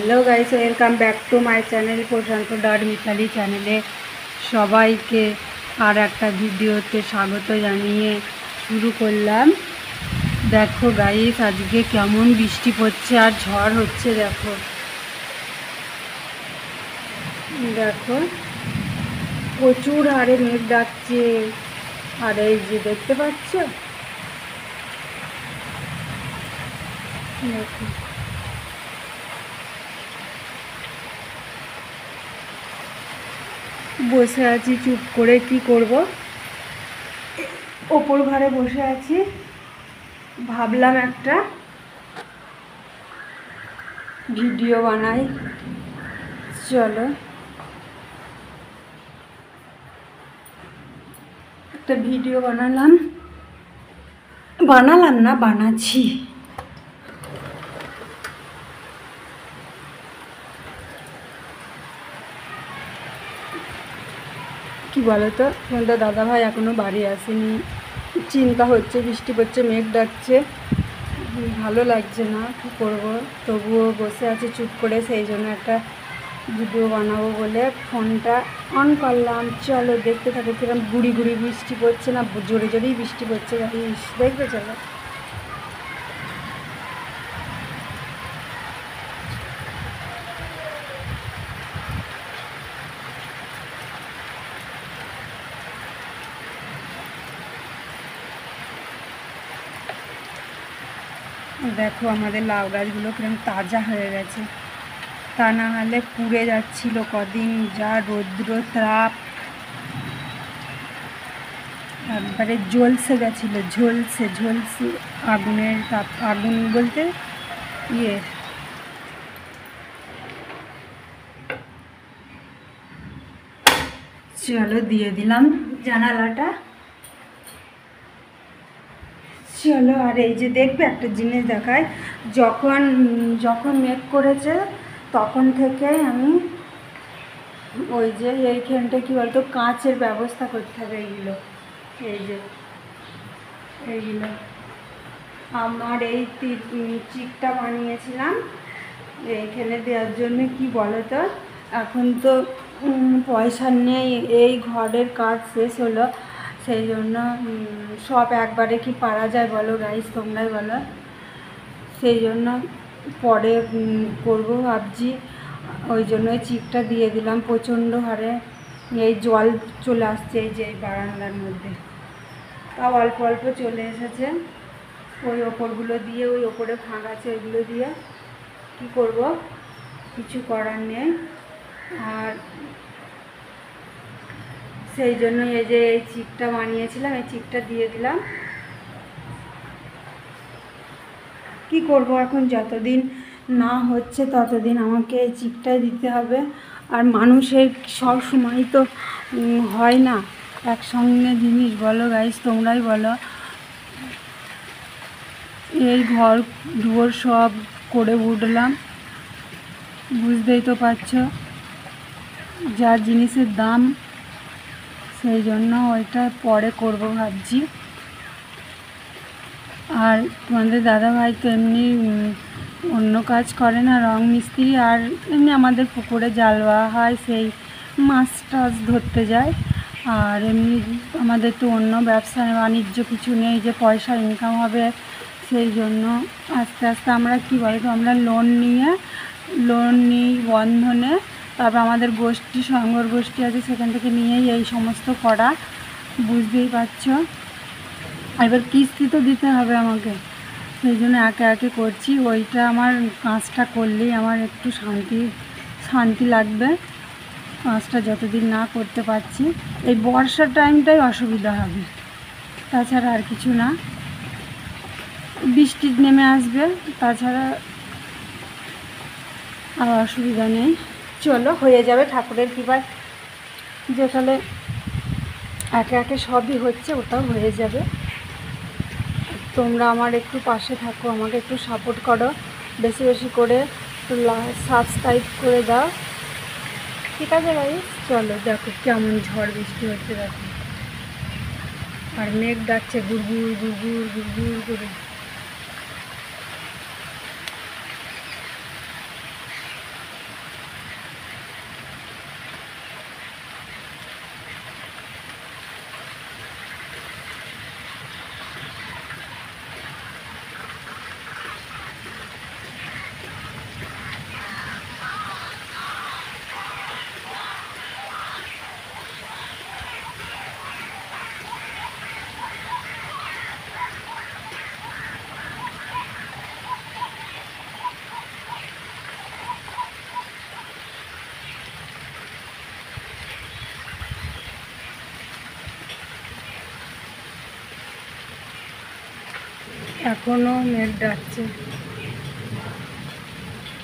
Hello guys, welcome back to my channel Prashant dot Mitali চ্যানেলে সবাইকে আর একটা ভিডিওতে স্বাগত জানিয়ে শুরু করলাম। দেখো গাইস, আজকে কেমন বৃষ্টি পড়ছে আর ঝড় হচ্ছে। দেখো দেখো প্রচুর হারে মেঘ ডাকছে। আর এই যে দেখতে পাচ্ছ, দেখো বসে আছি চুপ করে, কি করব, ওপর ঘরে বসে আছি। ভাবলাম একটা ভিডিও বানাই, চলো একটা ভিডিও বানালাম না বানাচ্ছি। কি বলো তো, তোমাদের দাদাভাই এখনও বাড়ি আসেনি, চিন্তা হচ্ছে, বৃষ্টি পড়ছে, মেঘ ডাকছে, ভালো লাগছে না, কী করবো। তবুও বসে আছি চুপ করে, সেই জন্য একটা ভিডিও বানাবো বলে ফোনটা অন করলাম। চলো দেখতে থাকো কিরম গুড়ি গুড়ি বৃষ্টি পড়ছে, না জোরে জোরেই বৃষ্টি পড়ছে, দেখবে চলো। দেখো আমাদের লাউ গাছগুলো কিরম তাজা হয়ে গেছে, তা না হলে পুড়ে যাচ্ছিল কদিন, যা রৌদ্র তাপ, একবারে ঝলসে গেছিলো, ঝলসে আগুনের তাপ, আগুন বলতে ইয়ে চলো দিয়ে দিলাম জানালাটা। চলো, আর এই যে দেখবে একটা জিনিস দেখায়, যখন মেঘ করেছে তখন থেকে আমি ওই যে এইখানটা কী বলতো, কাঁচের ব্যবস্থা করতে হবে। এইগুলো আমার এই চিকটা বানিয়েছিলাম এইখানে দেওয়ার জন্য। কি বলো তো, এখন তো পয়সা নেই, এই ঘরের কাজ শেষ হলো, সেই জন্য সব একবারে কি পারা যায় বলো গাইস, তোমরাই বলো। সেই জন্য পরে করবো ভাবছি, ওই জন্য চিকটা দিয়ে দিলাম। প্রচণ্ড হারে এই জল চলে আসছে এই যে বারান্দার মধ্যে, তাও অল্প অল্প চলে এসেছে। ওই ওপরগুলো দিয়ে, ওই ওপরে ফাঁক আছে, ওইগুলো দিয়ে কি করব, কিছু করার নেই। আর সেই জন্য এই যে এই চিকটা বানিয়েছিলাম, এই চিকটা দিয়ে দিলাম। কি করব এখন, যতদিন না হচ্ছে ততদিন আমাকে এই চিকটাই দিতে হবে। আর মানুষের সব সময় তো হয় না একসঙ্গে জিনিস, বলো গাইস, তোমরাই বলো। এই ঘর দুয়ার সব করে উঠলাম, বুঝতেই তো পারছো যা জিনিসের দাম, সেই জন্য ওইটা পরে করব ভাবছি। আর তোমাদের দাদাভাই তো এমনি অন্য কাজ করে না, রং মিস্ত্রি, আর এমনি আমাদের পুকুরে জাল দেওয়া হয়, সেই মাছ টাছ ধরতে যায়। আর এমনি আমাদের তো অন্য ব্যবসা বাণিজ্য কিছু নেই যে পয়সা ইনকাম হবে, সেই জন্য আস্তে আস্তে আমরা কি বলতো, আমরা লোন নিই বন্ধনে, তারপর আমাদের গোষ্ঠী, সংঘর গোষ্ঠী আছে, সেখান থেকে নিয়েই এই সমস্ত করা, বুঝতেই পারছো। এবার কিস্তি তো দিতে হবে আমাকে, সেই জন্য একে একে করছি। ওইটা আমার কাজটা করলেই আমার একটু শান্তি লাগবে। কাজটা যতদিন না করতে পারছি, এই বর্ষার টাইমটাই অসুবিধা হবে, তাছাড়া আর কিছু না। বৃষ্টি নেমে আসবে, তাছাড়া আর অসুবিধা নেই। চলো, হয়ে যাবে ঠাকুরের কৃপায়, যেখানে একে একে সবই হচ্ছে, ওটাও হয়ে যাবে। তোমরা আমার একটু পাশে থাকো, আমাকে একটু সাপোর্ট করো, বেশি বেশি করে সাবস্ক্রাইব করে দাও, ঠিক আছে ভাই। চলো দেখো কেমন ঝড় বৃষ্টি হচ্ছে, দেখো, আর মেঘ ডাকছে গুড়গুড় গুড়গুড় গুড়গুড় করে। এখনো মেঘ ডাকছে।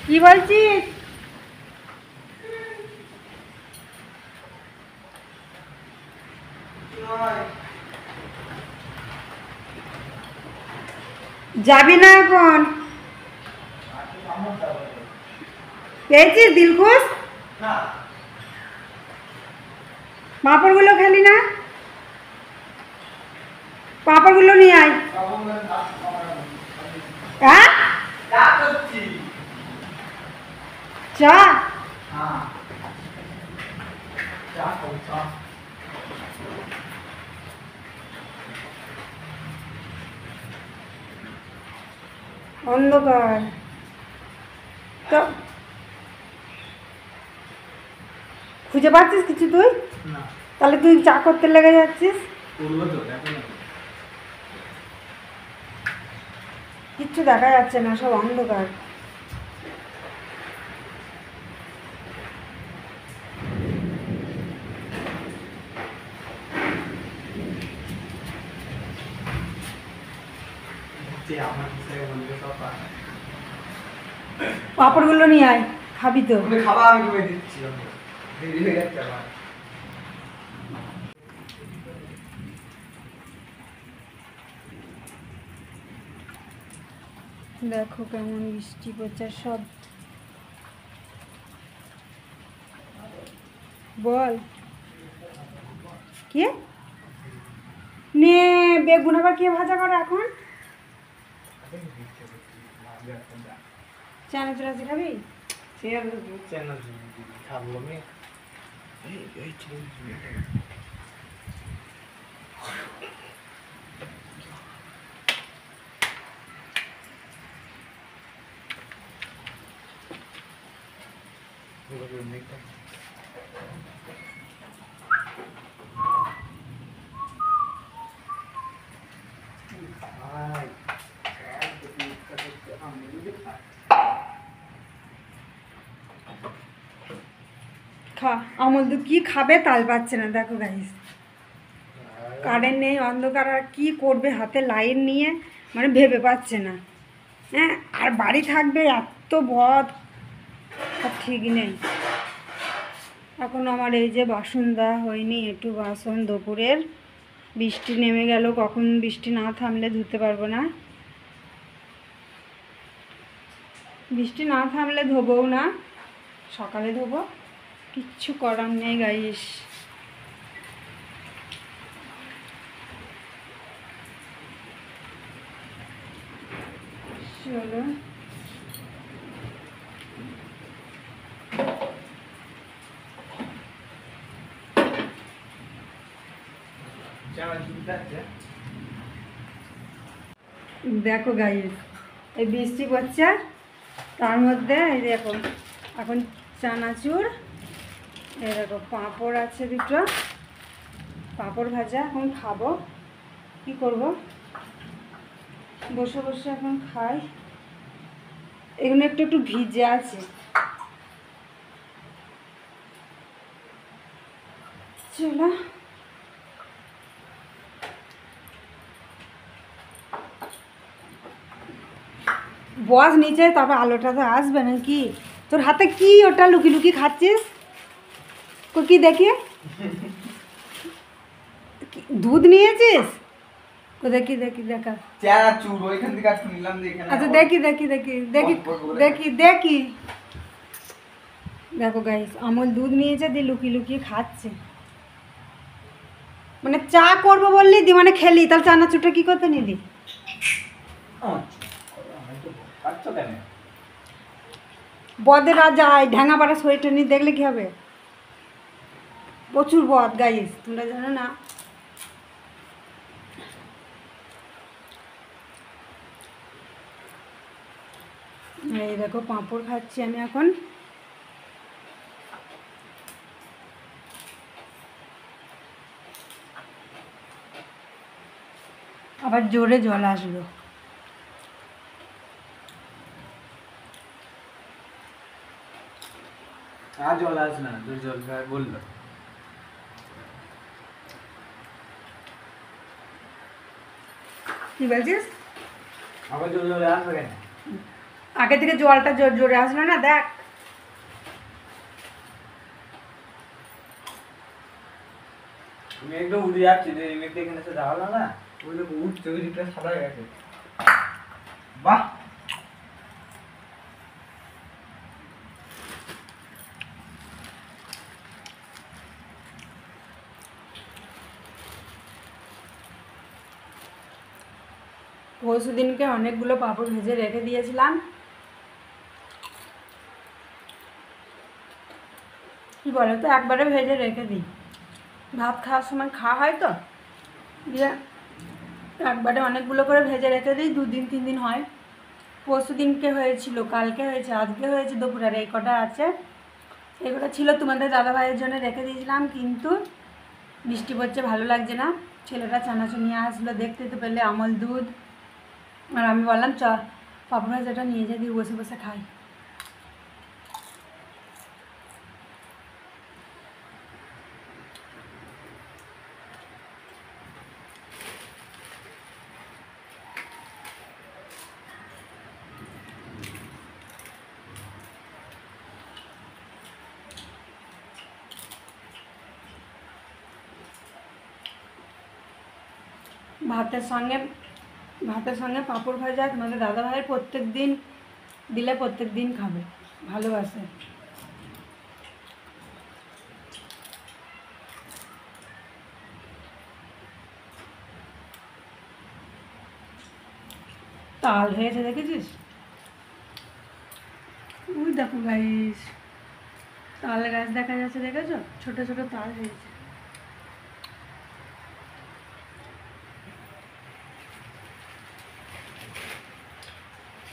কি বলছিস? যাবি না এখন? পেয়েছিস দিলখুশ? পাঁপড়গুলো খেলি না? পাঁপড়গুলো নিয়ে আয়। হ্যাঁ, চা। অন্ধকার তো, খুঁজে পাচ্ছিস কিছু তুই? তাহলে তুই চা করতে লেগে যাচ্ছিস। কিচ্ছু দেখা যাচ্ছে না, সব অন্ধকার। পাঁপড়গুলো নিয়ে আয়, খাবি তো? দেখো কেমন বৃষ্টি পড়ছে। সব বল কে নিয়ে বেগুন আবার কে ভাজা করে এখন? চানাচুর আছে, খাবি? খাবো আমি। খা। আমল দুধ কি খাবে তাল পাচ্ছে না। দেখো গাইস, কারেন্ট নেই, অন্ধকার, আর কি করবে হাতে লাইন নিয়ে, মানে ভেবে পাচ্ছে না। হ্যাঁ, আর বাড়ি থাকবে এত ভদ, আর ঠিক নেই। এখন আমার এই যে বাসন দেওয়া হয়নি, একটু বাসন দুপুরের। বৃষ্টি নেমে গেল, কখন বৃষ্টি না থামলে ধুতে পারবো না। বৃষ্টি না থামলে ধোবও না, সকালে ধোবো, কিচ্ছু করার নেই গাইস। চলো, দেখো গাইস, এই বৃষ্টি পড়ছে, তার মধ্যে এই দেখো এখন চানাচুর, এই দেখো পাঁপড় আছে দুটো, পাঁপড় ভাজা এখন খাবো। কি করব, বসে বসে এখন খাই। এগুলো একটু একটু ভিজে আছে। চলো, বস নিচে, তারপর আলোটা তো আসবে নাকি? তোর হাতে কি ওটা লুকি লুকি খাচ্ছিস? কি দেখি, দুধ নিয়েছিস? দেখি দেখি, দেখা। আচ্ছা দেখি দেখি দেখি দেখি দেখি দেখি। দেখো গাইস, আমল দুধ নিয়েছে, দিয়ে লুকিয়ে লুকিয়ে খাচ্ছে। মানে চা করবো বললি, দি মানে খেলি, তাহলে চানাচুরটা কি করতে নিলি? বদে রাজায় ঢ্যাঙা পাড়া শরীরটা নিয়ে দেখলে কি হবে? প্রচুর বদ গাইস, তোমরা জানো না। এই দেখো পাঁপড় খাচ্ছি আমি এখন। আবার জোরে জল আসলো। জল আস না, জল বললো। কি বলছিস? আবার জল জলে আসবে কেন? আগে থেকে জলটা জোর জোরে আসলো না, দেখ। মেঘটা উড়ে যাচ্ছে, যে মেঘটা এখানে এসে দাঁড়ালো না, ওই দেখো উঠছে, ওই দিকটা সাদা হয়ে গেছে। বাহ, পরশু দিনকে অনেকগুলো পাঁপড় ভেজে রেখে দিয়েছিলাম। কি বলো তো, একবারে ভেজে রেখে দিই, ভাত খাওয়ার সময় খাওয়া হয় তো, দিয়ে একবারে অনেকগুলো করে ভেজে রেখে দিই, 2 দিন 3 দিন হয়। পরশু দিনকে হয়েছিল, কালকে হয়েছে, আজকে হয়েছে দুপুরে, আর এই কটা আছে। এগুলো ছিল তোমাদের দাদাভাইয়ের জন্য রেখে দিয়েছিলাম, কিন্তু বৃষ্টি পড়ছে, ভালো লাগছে না। ছেলেটা চানাচুর নিয়ে আসলো, দেখতে তো পেলে আমল দুধ, আর আমি বললাম পাপড় ভাজাটা নিয়ে যাই, দিয়ে বসে বসে খাই। ভাতের সঙ্গে পাঁপড় ভাজা তোমাদের দাদাভাইয়ের প্রত্যেক দিন দিলে প্রত্যেক দিন খাবে, ভালোবাসে। তাল হয়েছে দেখেছিস? ওই দেখো গাইস, তাল গাছ দেখা যাচ্ছে, দেখেছো? ছোট ছোট তাল হয়েছে।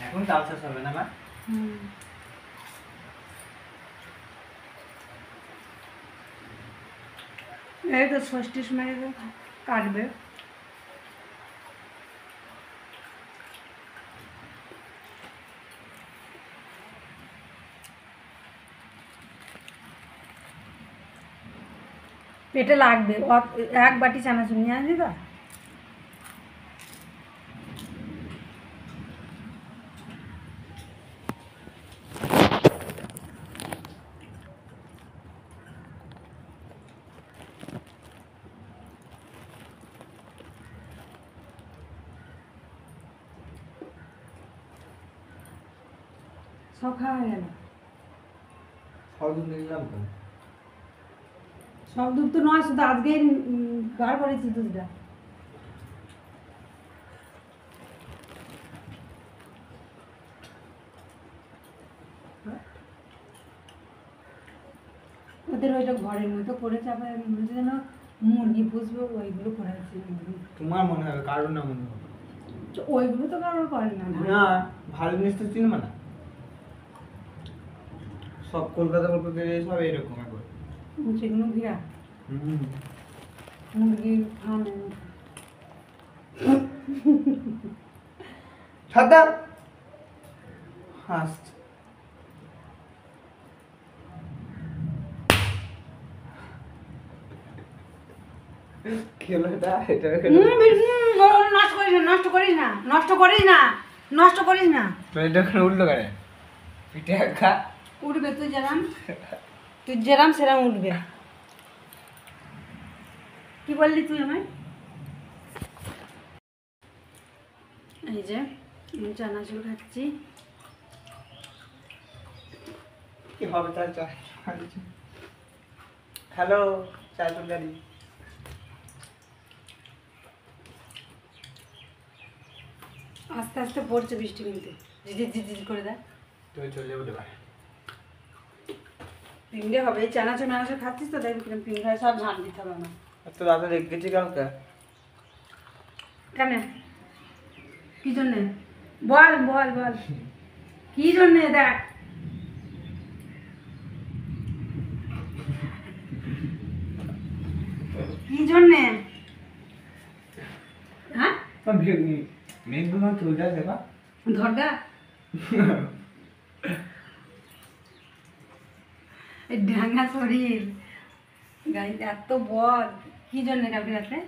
এখন চাল শেষ হবে না মা? এই তো ষষ্ঠীর সময় কাটবে। পেটে লাগবে, এক বাটি চানাচুর নিয়ে আসবি তো। সব খাওয়া হয়ে গেল। সব দুধ নিলাম তো। সব দুধ তো নয়, শুধু আজকেই বার করেছি দুধটা। ওদের ওইটা ঘরের মতো করেছে, আবার যেন মুরগি পুষবে, ওইগুলো করেছে। তোমার মনে হবে, কারোর না মনে হবে। ওইগুলো তো কারোর করে না। না, ভালো জিনিস তো চিনবে না। সব কলকাতা সব এরকম একবার। সেগুলো ঘিরা মুরগি ফার্ম। সাদা হাসছে। খেলাটা এটা নষ্ট করিস না, নষ্ট করিস না, নষ্ট করিস না, নষ্ট করিস না। এটা উল্টো করে পিঠে খা। উঠবে, তুই যেরাম সেরাম উঠবে। কি বললি তুই আমায়? এই যে আমি চানাচুর খাচ্ছি। কি হবে তার চা? হ্যালো, চা গাড়ি। আস্তে আস্তে পড়ছে বৃষ্টি, কিন্তু ঝিঝির ঝিঝির করে দেয়। তুই চলে যাবো দেবা। পিংড়ে হবে, এই চানাচুর নানাচুর খাচ্ছিস তো, দেখবি কিরম পিংড়ে হয়, সব ঝাঁট দিতে হবে আমার। তো দাদা রেখেছি কালকে। কেন? কি জন্যে? বল বল বল, কি জন্যে? দেখ, কি জন্যে? হ্যাঁ, মেঘগুলো চলে যায় দেবা। ধরগা এই ডাঙ্গা শরীর গাড়ি এত বদ। কি জন্যে কালকে রাতে?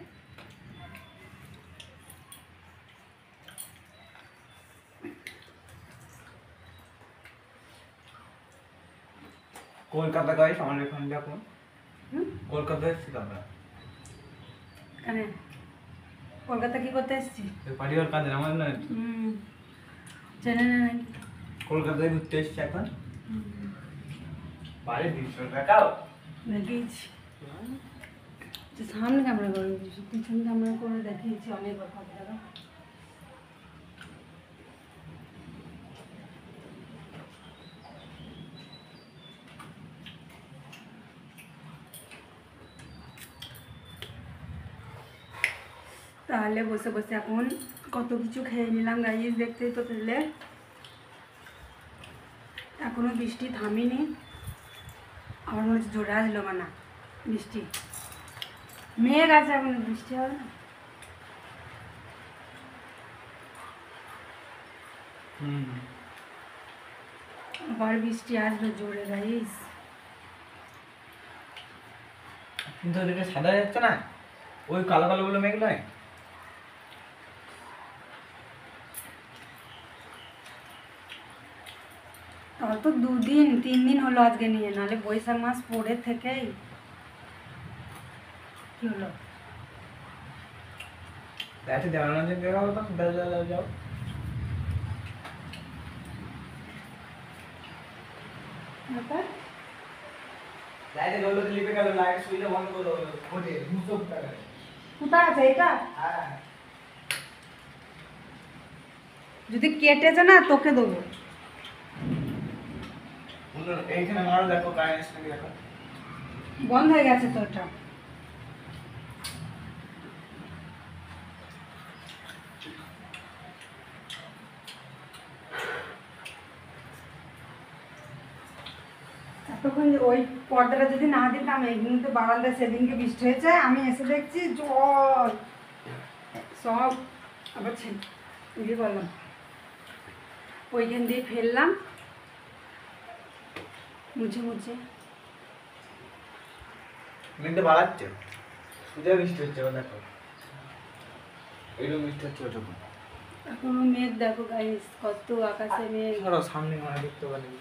কলকাতা গাইস আমার এখানে দেখুন হুম? কলকাতা এসেছি তো আমরা কেন কলকাতা কি করতে এসেছি? পারিবার কাজে আমার না চেনে না নাকি? কলকাতায় ঘুরতে এসেছি এখন বাড়ি 200 টাকাও দেখিয়েছি তো সামনে ক্যামেরা করে পিছনে ক্যামেরা করে দেখিয়েছি অনেকবার কত টাকা। তাহলে বসে বসে এখন কত কিছু খেয়ে নিলাম গাইস, দেখতেই তো পেলে। এখনো বৃষ্টি থামেনি, আমার মনে হচ্ছে জোরে আসলো না বৃষ্টি, মেঘ আছে এখন বৃষ্টি হবে না। আবার বৃষ্টি আসবে জোরে গাইস। কিন্তু ওদিকে সাদা যাচ্ছে না, ওই কালো কালো গুলো মেঘ নয়। তাও তো 2 দিন 3 দিন হলো আজকে নিয়ে, নাহলে বৈশাখ মাস পরে থেকেই কি হলো। দেখে দেওয়ানো যে বেরো তো যাও যাও ব্যাপার লাইটে জ্বললো লিপে গেল, লাইট সুইচে বন্ধ করে দাও ওঠে 200 টাকা। কোথায় আছে এটা? হ্যাঁ যদি কেটেছে না তোকে দেবো। এইখানে মারো, দেখো কারেন্ট নাকি দেখো। বন্ধ হয়ে গেছে তো এটা। এতক্ষণ ওই পর্দাটা যদি না দিতাম, এইগুলো তো বারান্দায় সেদিনকে বৃষ্টি হয়েছে, আমি এসে দেখছি জল সব, আবার ইয়ে করলাম ওইখান দিয়ে ফেললাম মুছে মুছে। মেঘটা বাড়াচ্ছে, সুজা বৃষ্টি হচ্ছে দেখো, এইরকম বৃষ্টি হচ্ছে ওটা এখনো মেঘ দেখো গাইস, কত আকাশে মেঘ। ধরো সামনে মানে দেখতে পারেন